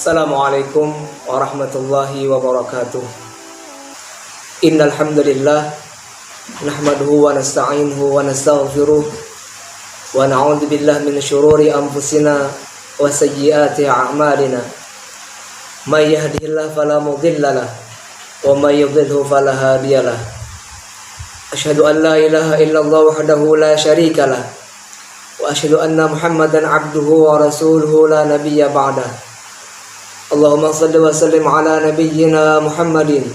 Assalamualaikum warahmatullahi wabarakatuh. Innal hamdalillah nahmaduhu wa nasta'inuhu wa nastaghfiruh wa na'udzu billahi min syururi anfusina wa sayyiati a'malina. May yahdihillahu fala mudilla lahu wa may yudlilhu fala hadiyalah. Asyhadu an la ilaha illallah wahdahu la syarika lah wa asyhadu anna Muhammadan abduhu wa rasuluhu la nabiyya ba'dah. Allahumma salli wa sallim ala nabiyyina Muhammadin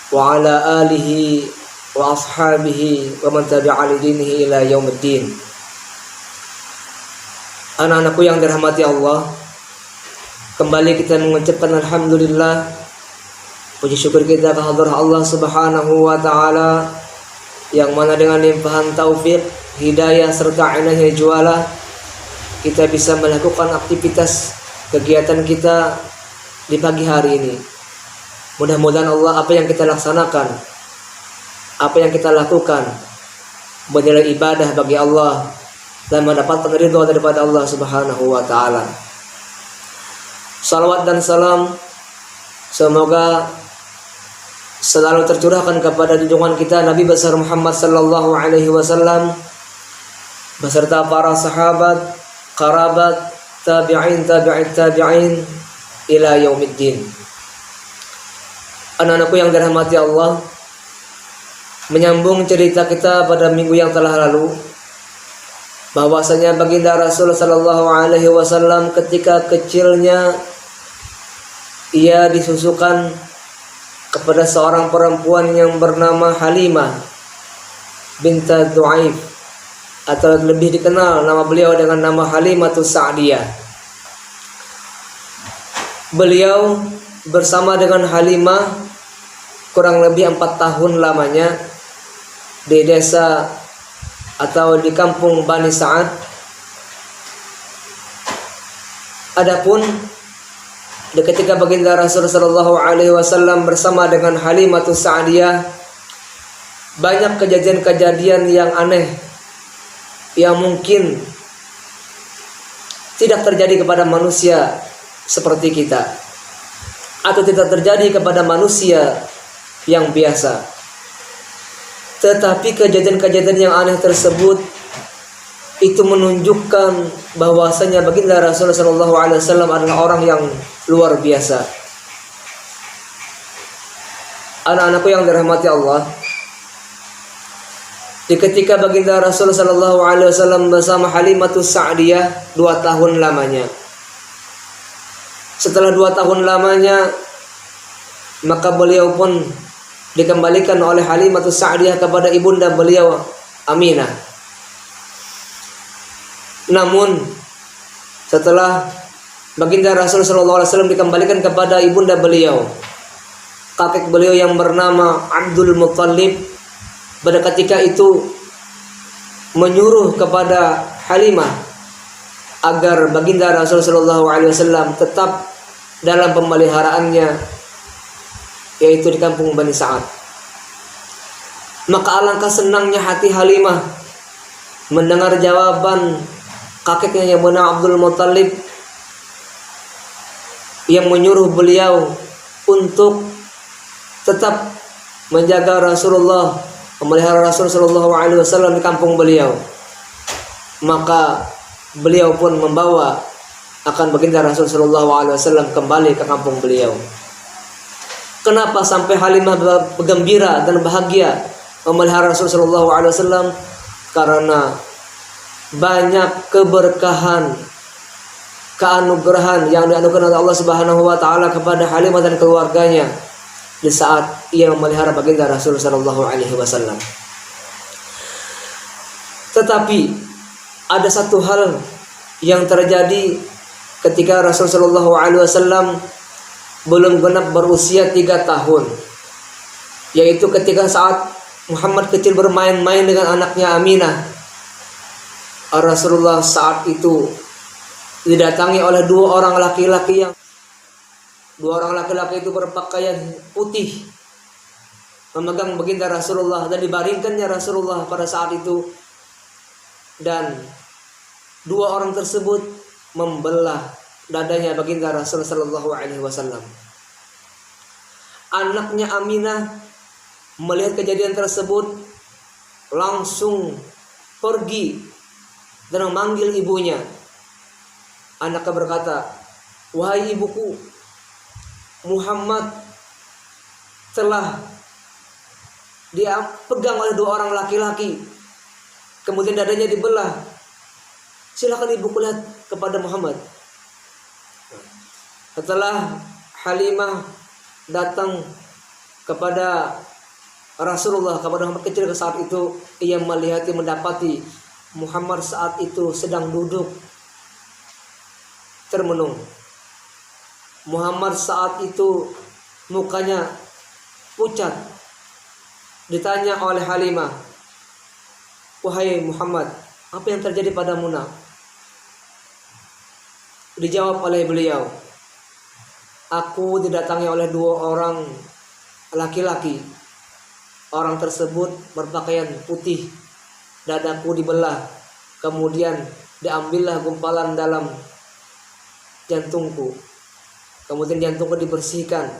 wa ala alihi wa ashabihi wa man tabi'a lidinihi ila yaumiddin. Anak-anakku yang dirahmati Allah, kembali kita mengucapkan alhamdulillah, puji syukur kita kehadirat Allah Subhanahu wa taala yang mana dengan limpahan taufik, hidayah serta inayah jualah kita bisa melakukan aktivitas kegiatan kita di pagi hari ini. Mudah-mudahan Allah apa yang kita laksanakan, apa yang kita lakukan bernilai ibadah bagi Allah dan mendapatkan ridha daripada Allah Subhanahu wa taala. Salawat dan salam semoga selalu tercurahkan kepada junjungan kita Nabi besar Muhammad sallallahu alaihi wasallam beserta para sahabat, kerabat, tabi'in, tabi'in ila yaumiddin. Anak-anakku yang dirahmati Allah, menyambung cerita kita pada minggu yang telah lalu, bahwasanya baginda Rasul sallallahu alaihi wasallam ketika kecilnya ia disusukan kepada seorang perempuan yang bernama Halimah binti Du'aif, atau lebih dikenal nama beliau dengan nama Halimatus Sa'diyah. Beliau bersama dengan Halimah kurang lebih 4 tahun lamanya di desa atau di kampung Bani Sa'ad. Adapun ketika baginda Rasul sallallahu alaihi wasallam bersama dengan Halimatus Sa'diyah, banyak kejadian-kejadian yang aneh yang mungkin tidak terjadi kepada manusia seperti kita, atau tidak terjadi kepada manusia yang biasa. Tetapi kejadian-kejadian yang aneh tersebut itu menunjukkan bahwasanya baginda Rasul sallallahu alaihi wasallam adalah orang yang luar biasa. Anak-anakku yang dirahmati Allah, di ketika baginda Rasul sallallahu alaihi wasallam bersama Halimatus Sa'diyah 2 tahun lamanya. Setelah 2 tahun lamanya, maka beliau pun dikembalikan oleh Halimatus Sa'diyah kepada ibunda beliau Aminah. Namun setelah baginda Rasul sallallahu alaihi wasallam dikembalikan kepada ibunda beliau, kakek beliau yang bernama Abdul Muttalib pada ketika itu menyuruh kepada Halimah agar baginda Rasul sallallahu alaihi wasallam tetap dalam pemeliharaannya, yaitu di kampung Bani Sa'ad. Maka alangkah senangnya hati Halimah mendengar jawaban kakeknya yang bernama Abdul Muttalib yang menyuruh beliau untuk tetap menjaga Rasulullah, memelihara Rasul sallallahu alaihi wasallam di kampung beliau. Maka beliau pun membawa akan baginda Rasul sallallahu alaihi wasallam kembali ke kampung beliau. Kenapa sampai Halimah bergembira dan bahagia memelihara Rasul sallallahu alaihi wasallam? Karena banyak keberkahan, keanugerahan yang dianugerahkan oleh Allah Subhanahu wa taala kepada Halimah dan keluarganya di saat ia memelihara baginda Rasul sallallahu alaihi wasallam. Tetapi ada satu hal yang terjadi ketika Rasul sallallahu alaihi wasallam belum genap berusia 3 tahun, yaitu ketika saat Muhammad kecil bermain-main dengan anaknya Aminah. Rasulullah saat itu didatangi oleh 2 orang laki-laki itu berpakaian putih, memegang baginda Rasulullah dan dibaringkannya Rasulullah pada saat itu. Dan 2 orang tersebut membelah dadanya baginda Rasul sallallahu alaihi wasallam. Anaknya Aminah melihat kejadian tersebut langsung pergi dan memanggil ibunya. Anaknya berkata, "Wahai ibuku, Muhammad telah dia pegang oleh 2 orang laki-laki, kemudian dadanya dibelah. Silakan ibuku lihat kepada Muhammad." Setelah Halimah datang kepada Rasulullah, kepada Muhammad kecil saat itu, ia mendapati Muhammad saat itu sedang duduk termenung. Muhammad saat itu mukanya pucat. Ditanya oleh Halimah, "Wahai Muhammad, apa yang terjadi padamu nak?" Dijawab oleh beliau, "Aku didatangi oleh 2 orang laki-laki. Orang tersebut berpakaian putih. Dadaku dibelah. Kemudian diambillah gumpalan dalam jantungku. Kemudian jantungku dibersihkan.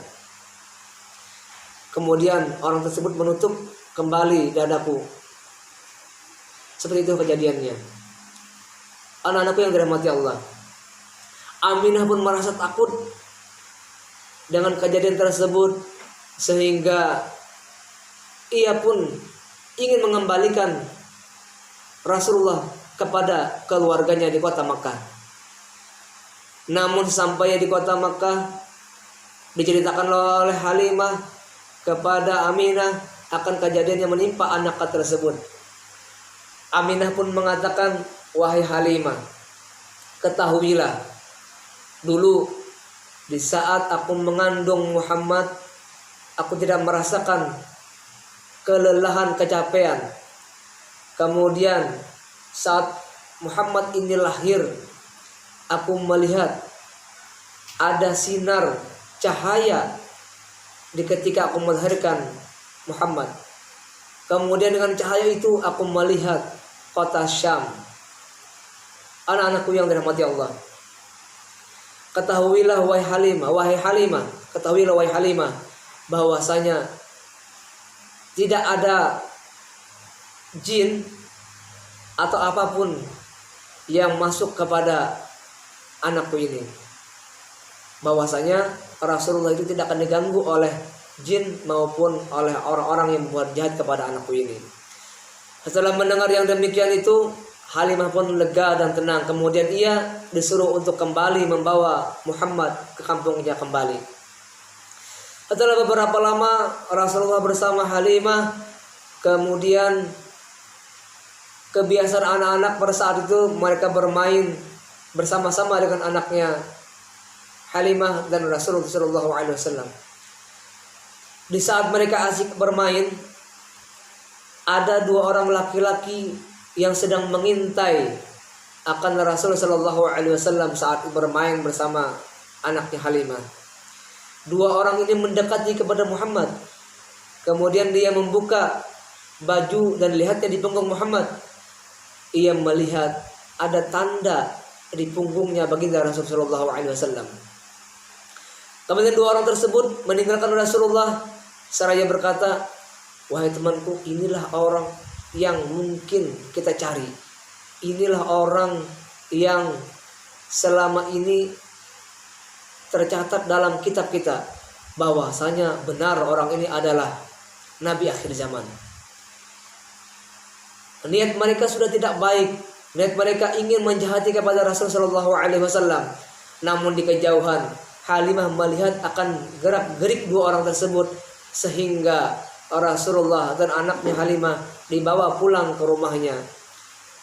Kemudian orang tersebut menutup kembali dadaku." Seperti itu kejadiannya. Anak-anakku yang dirahmati Allah, Aminah pun merasa takut dengan kejadian tersebut, sehingga ia pun ingin mengembalikan Rasulullah kepada keluarganya di kota Makkah. Namun sampai di kota Makkah, diceritakan oleh Halimah kepada Aminah akan kejadian yang menimpa anaknya tersebut. Aminah pun mengatakan, "Wahai Halimah, ketahuilah, dulu di saat aku mengandung Muhammad, aku tidak merasakan kelelahan, kecapean. Kemudian saat Muhammad ini lahir, aku melihat ada sinar cahaya di ketika aku melahirkan Muhammad. Kemudian dengan cahaya itu aku melihat kota Syam." Anak-anakku yang dirahmati Allah, ketahuilah wahai Halimah, ketahuilah wahai Halimah, bahwasanya tidak ada jin atau apapun yang masuk kepada anakku ini. Bahwasanya Rasulullah itu tidak akan diganggu oleh jin maupun oleh orang-orang yang membuat jahat kepada anakku ini. Setelah mendengar yang demikian itu, Halimah pun lega dan tenang. Kemudian ia disuruh untuk kembali membawa Muhammad ke kampungnya kembali. Setelah beberapa lama Rasulullah bersama Halimah, kemudian kebiasaan anak-anak pada saat itu mereka bermain bersama-sama dengan anaknya Halimah dan Rasulullah SAW. Di saat mereka asik bermain, ada 2 orang laki-laki yang sedang mengintai akan Rasulullah SAW saat bermain bersama anaknya Halimah. 2 orang ini mendekati kepada Muhammad. Kemudian dia membuka baju dan lihatnya di punggung Muhammad. Ia melihat ada tanda di punggungnya baginda Rasulullah SAW. Kemudian 2 orang tersebut meninggalkan Rasulullah seraya berkata, "Wahai temanku, inilah orang yang mungkin kita cari. Inilah orang yang selama ini tercatat dalam kitab kita, bahwasanya benar orang ini adalah Nabi akhir zaman." Niat mereka sudah tidak baik. Niat mereka ingin menjahati kepada Rasulullah SAW. Namun di kejauhan Halimah melihat akan gerak-gerik 2 orang tersebut, sehingga Rasulullah dan anaknya Halimah dibawa pulang ke rumahnya.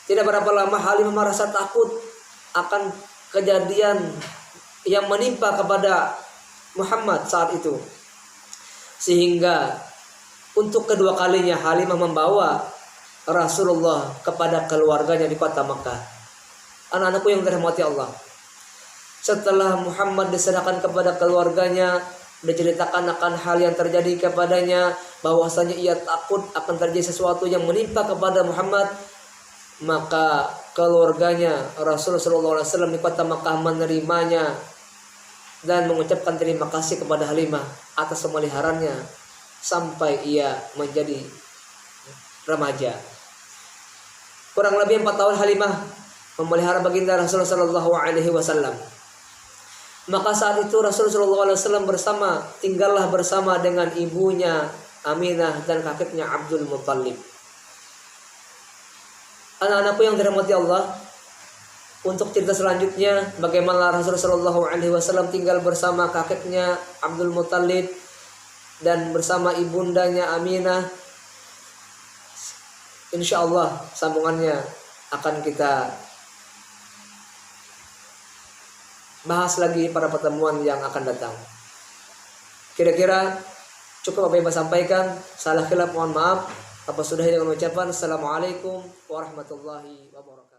Tidak berapa lama Halimah merasa takut akan kejadian yang menimpa kepada Muhammad saat itu. Sehingga untuk kedua kalinya Halimah membawa Rasulullah kepada keluarganya di kota Makkah. Anak-anakku yang dirahmati Allah, setelah Muhammad diserahkan kepada keluarganya, diceritakan akan hal yang terjadi kepadanya, bahwasanya ia takut akan terjadi sesuatu yang menimpa kepada Muhammad, maka keluarganya Rasulullah SAW di kota Makkah menerimanya dan mengucapkan terima kasih kepada Halimah atas pemeliharannya sampai ia menjadi remaja. Kurang lebih 4 tahun Halimah memelihara baginda Rasulullah SAW. Maka saat itu Rasulullah SAW tinggallah bersama dengan ibunya Aminah dan kakeknya Abdul Muttalib. Anak-anakku yang dirahmati Allah, untuk cerita selanjutnya bagaimana Rasulullah SAW tinggal bersama kakeknya Abdul Muttalib dan bersama ibundanya Aminah, insya Allah sambungannya akan kita bahas lagi pada pertemuan yang akan datang. Kira-kira cukup apa yang saya sampaikan. Salah khilaf mohon maaf. Apa sudah dengan ucapan Assalamualaikum warahmatullahi wabarakatuh.